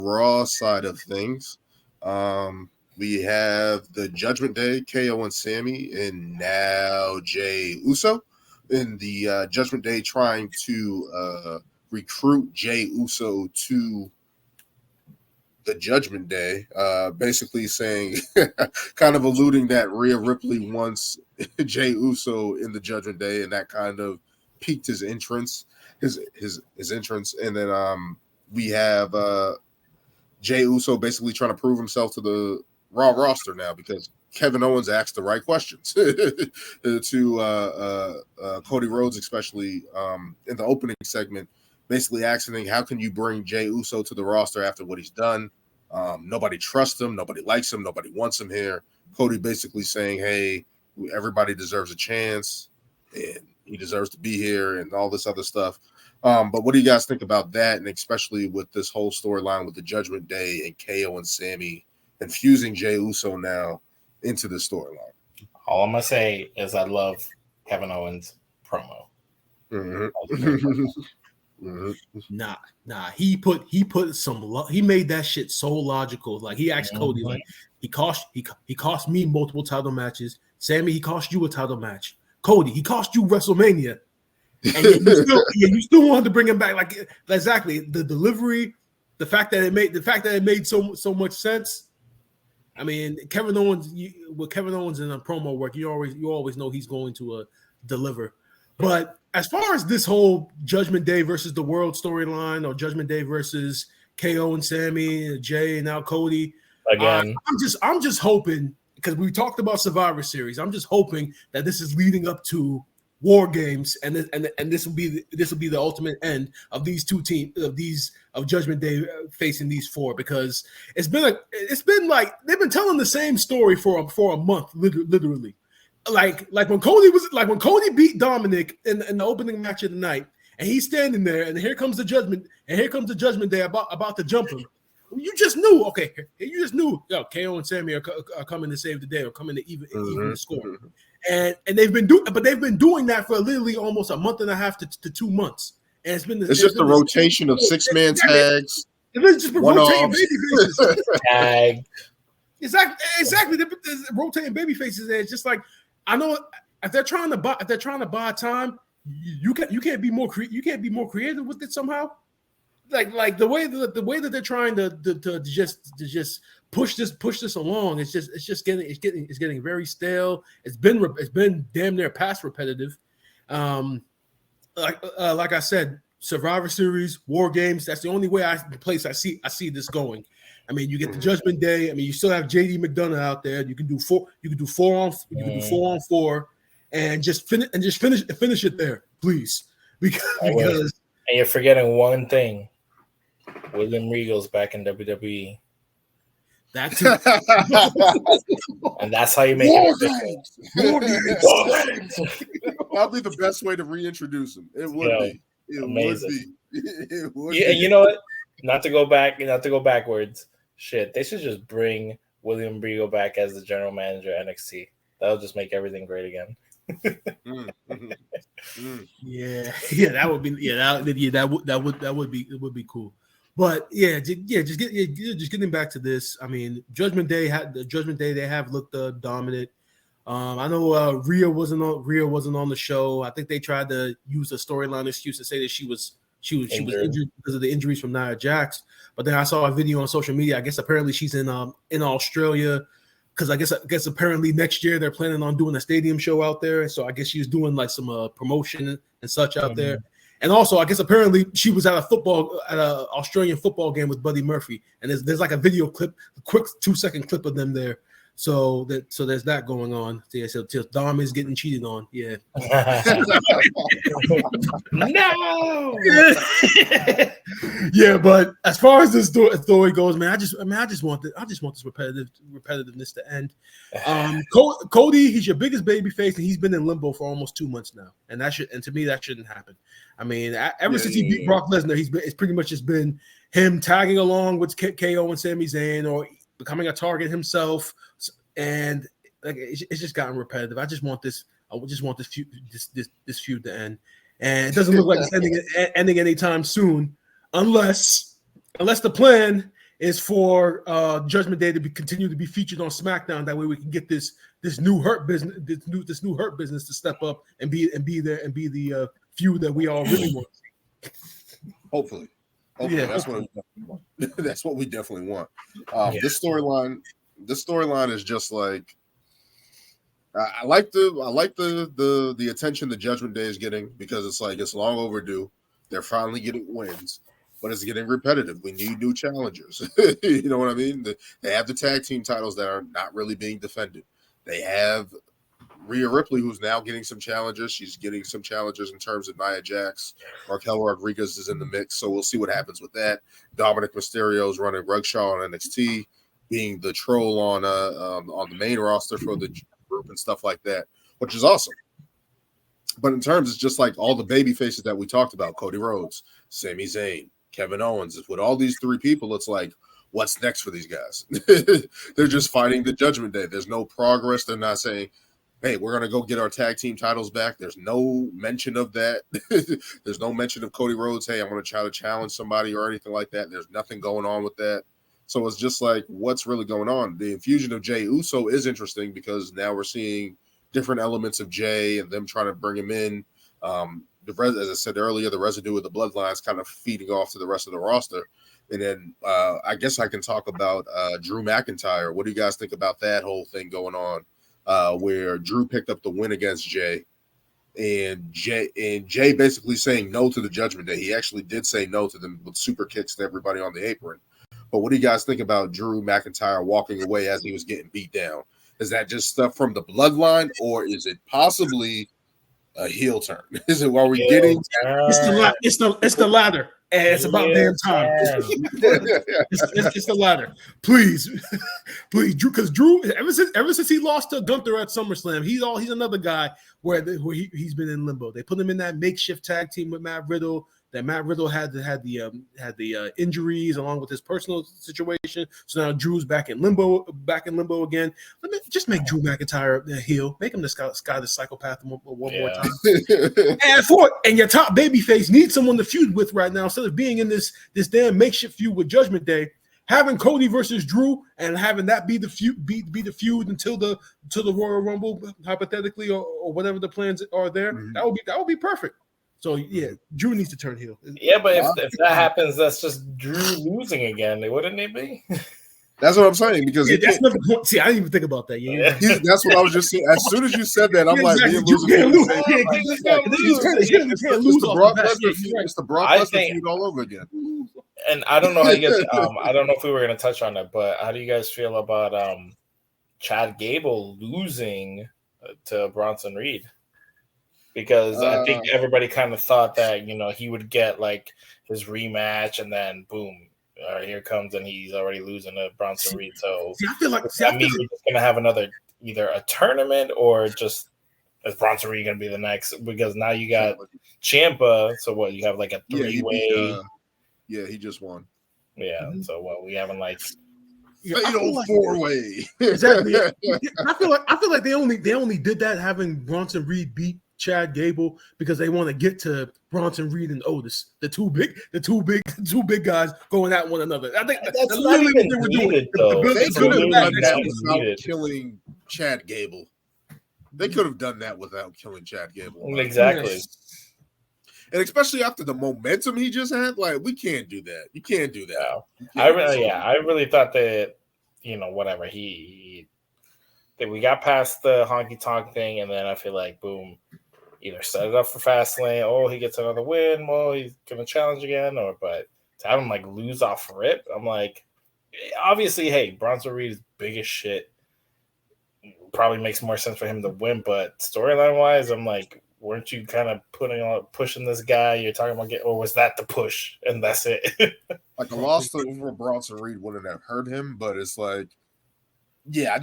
Raw side of things, we have the Judgment Day, KO and Sami, and now Jey Uso. In the Judgment Day trying to recruit Jey Uso to the Judgment Day, basically saying, kind of alluding that Rhea Ripley wants Jey Uso in the Judgment Day, and that kind of piqued his entrance, his entrance. And then we have Jey Uso basically trying to prove himself to the Raw roster now because Kevin Owens asked the right questions to Cody Rhodes, especially in the opening segment, basically asking, how can you bring Jey Uso to the roster after what he's done? Nobody trusts him. Nobody likes him. Nobody wants him here. Cody basically saying, hey, everybody deserves a chance and he deserves to be here and all this other stuff. But what do you guys think about that? And especially with this whole storyline with the Judgment Day and KO and Sami infusing Jey Uso now into the storyline. All I'm going to say is I love Kevin Owens' promo. Nah. He made that shit so logical. Like he asked Cody, like he cost me multiple title matches. Sami, he cost you a title match. Cody, he cost you WrestleMania. And you still wanted to bring him back. Like exactly the delivery, the fact that it made so much sense. I mean, Kevin Owens in a promo work, you always know he's going to deliver. But as far as this whole Judgment Day versus the World storyline, or Judgment Day versus KO and Sami, Jey, and now Cody, again, I'm just hoping, because we talked about Survivor Series. I'm just hoping that this is leading up to War Games, and this will be the ultimate end of these two teams of Judgment Day facing these four, because it's been like they've been telling the same story for a month, literally. Like when Cody beat Dominic in the opening match of the night, and he's standing there, and here comes the Judgment Day about to jump him. You just knew, KO and Sami are coming to save the day, or coming to even the score. And they've been doing that for literally almost a month and a half to 2 months. And it's just a rotation of 6-man tags. It's just rotating babyfaces. Tag. Exactly. They're rotating babyfaces. And it's just like, I know if they're trying to buy time, you can't be more creative with it somehow. Like the way that they're trying to just push this along, it's getting very stale. It's been damn near past repetitive. Like I said, Survivor Series, War Games. That's the only place I see this going. I mean, you get the Judgment Day. I mean, you still have JD McDonough out there. You can do four on four, and just finish it there, please. Because and you're forgetting one thing. William Regal's back in WWE. That too. And that's how you make it. That'll be the best way to reintroduce him. It would be. It would be. And you know what? Not to go backwards. Shit, they should just bring William Regal back as the general manager of NXT. That'll just make everything great again. Yeah, that would be cool. But just getting back to this. I mean, Judgment Day they have looked dominant. I know Rhea wasn't on the show. I think they tried to use a storyline excuse to say that she was injured because of the injuries from Nia Jax. But then I saw a video on social media. I guess apparently she's in Australia, because I guess apparently next year they're planning on doing a stadium show out there. So I guess she was doing like some promotion and such out there. And also, I guess apparently she was at an Australian football game with Buddy Murphy, and there's like a video clip, a quick 2-second clip of them there. So there's that going on. Yeah, so Dom is getting cheated on. Yeah. No. Yeah, but as far as this story goes, man, I just want this repetitiveness to end. Cody, he's your biggest babyface, and he's been in limbo for almost 2 months now, and to me that shouldn't happen. I mean, ever since he beat Brock Lesnar, it's pretty much just been him tagging along with KO and Sami Zayn, or becoming a target himself, and like it's just gotten repetitive. I just want this feud to end, and it doesn't look like it's ending anytime soon, unless the plan is for Judgment Day to continue to be featured on SmackDown. That way we can get this new Hurt business, this new Hurt business to step up and be the feud that we all really want. Hopefully, Yeah. That's what we definitely want. That's what we definitely want. This storyline is just like I like the attention the Judgment Day is getting, because it's like it's long overdue. They're finally getting wins, but it's getting repetitive. We need new challengers. You know what I mean? They have the tag team titles that are not really being defended. They have Rhea Ripley, who's now getting some challenges. She's getting some challenges in terms of Nia Jax. Raquel Rodriguez is in the mix, so we'll see what happens with that. Dominic Mysterio's running Rugshaw on NXT, being the troll on the main roster for the group and stuff like that, which is awesome. But in terms, it's just like all the baby faces that we talked about: Cody Rhodes, Sami Zayn, Kevin Owens. With all these three people, it's like, what's next for these guys? They're just fighting the Judgment Day. There's no progress. They're not saying, hey, we're going to go get our tag team titles back. There's no mention of that. There's no mention of Cody Rhodes, hey, I'm going to try to challenge somebody or anything like that. There's nothing going on with that. So it's just like, what's really going on? The infusion of Jey Uso is interesting, because now we're seeing different elements of Jey and them trying to bring him in. As I said earlier, the residue of the bloodlines kind of feeding off to the rest of the roster. And then I guess I can talk about Drew McIntyre. What do you guys think about that whole thing going on, where Drew picked up the win against Jey, and Jey basically saying no to the Judgment Day? He actually did say no to them with super kicks to everybody on the apron. But what do you guys think about Drew McIntyre walking away as he was getting beat down? Is that just stuff from the bloodline, or is it possibly a heel turn? Is it, are we getting? It's the latter. And it's about damn time. It's the latter. Please, Drew, because Drew, ever since he lost to Gunther at SummerSlam, he's another guy where he's been in limbo. They put him in that makeshift tag team with Matt Riddle. That Matt Riddle had the injuries along with his personal situation. So now Drew's back in limbo again. Let me just make Drew McIntyre a heel. Make him the Sky the Psychopath one more time. And your top babyface needs someone to feud with right now, instead of being in this damn makeshift feud with Judgment Day. Having Cody versus Drew and having that be the feud until the Royal Rumble, hypothetically, or whatever the plans are there. Mm-hmm. That would be perfect. So yeah, Drew needs to turn heel. Yeah, but if that happens, that's just Drew losing again, wouldn't it be? That's what I'm saying, because that's never. See, I didn't even think about that. Yeah, that's what I was just saying. As soon as you said that, I'm like, it's the Brock Lesnar feud all over again. And I don't know how you guys. I don't know if we were going to touch on it, but how do you guys feel about Chad Gable losing to Bronson Reed? Because I think everybody kind of thought that, he would get like his rematch, and then boom, here comes, and he's already losing to Bronson Reed. So I feel like we're just gonna have another, either a tournament, or just is Bronson Reed gonna be the next? Because now you got Ciampa, so what, you have like a 3-way. He just won. Yeah, mm-hmm. So what, we haven't like. Fatal 4-way. Exactly. I feel like they only did that, having Bronson Reed beat Chad Gable, because they want to get to Bronson Reed and Otis, the two big guys going at one another. I think that's literally what they were doing. They could have done that without killing Chad Gable. They could have done that without killing Chad Gable. Exactly. Yes. And especially after the momentum he just had, like, we can't do that. You can't do that. I really thought that, whatever, we got past the honky tonk thing, and then I feel like boom, either set it up for Fastlane, oh, he gets another win, well, he's gonna challenge again, but to have him like lose off rip, I'm like, obviously, hey, Bronson Reed is big as shit. Probably makes more sense for him to win, but storyline wise, I'm like, weren't you kind of pushing this guy? You're talking about or was that the push and that's it? Like a loss over Bronson Reed wouldn't have hurt him, but it's like, yeah, I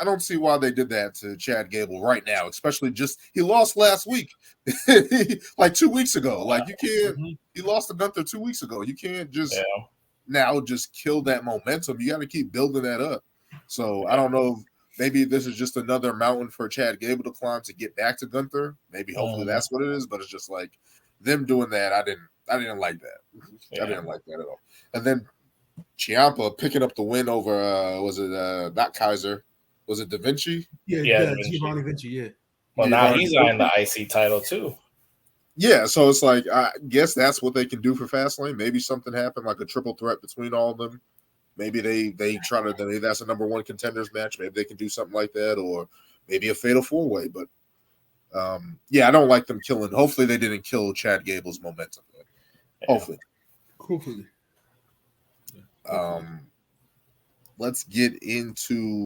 don't see why they did that to Chad Gable right now, especially he lost last week, like 2 weeks ago. Like, you can't, he lost to Gunther 2 weeks ago. You can't just now just kill that momentum. You got to keep building that up. So I don't know, maybe this is just another mountain for Chad Gable to climb to get back to Gunther. Maybe hopefully that's what it is, but it's just like them doing that. I didn't like that. I didn't like that at all. And then Ciampa picking up the win over was it not Kaiser? Was it Da Vinci? Yeah, Giovanni Vinci. Yeah. Well, now Giovanni he's on the Vinci. IC title too. Yeah, so it's like I guess that's what they can do for Fastlane. Maybe something happened, like a triple threat between all of them. Maybe they try to. Maybe that's a number one contenders match. Maybe they can do something like that, or maybe a fatal 4-way. But yeah, I don't like them killing. Hopefully, they didn't kill Chad Gable's momentum. Hopefully. Hopefully. Let's get into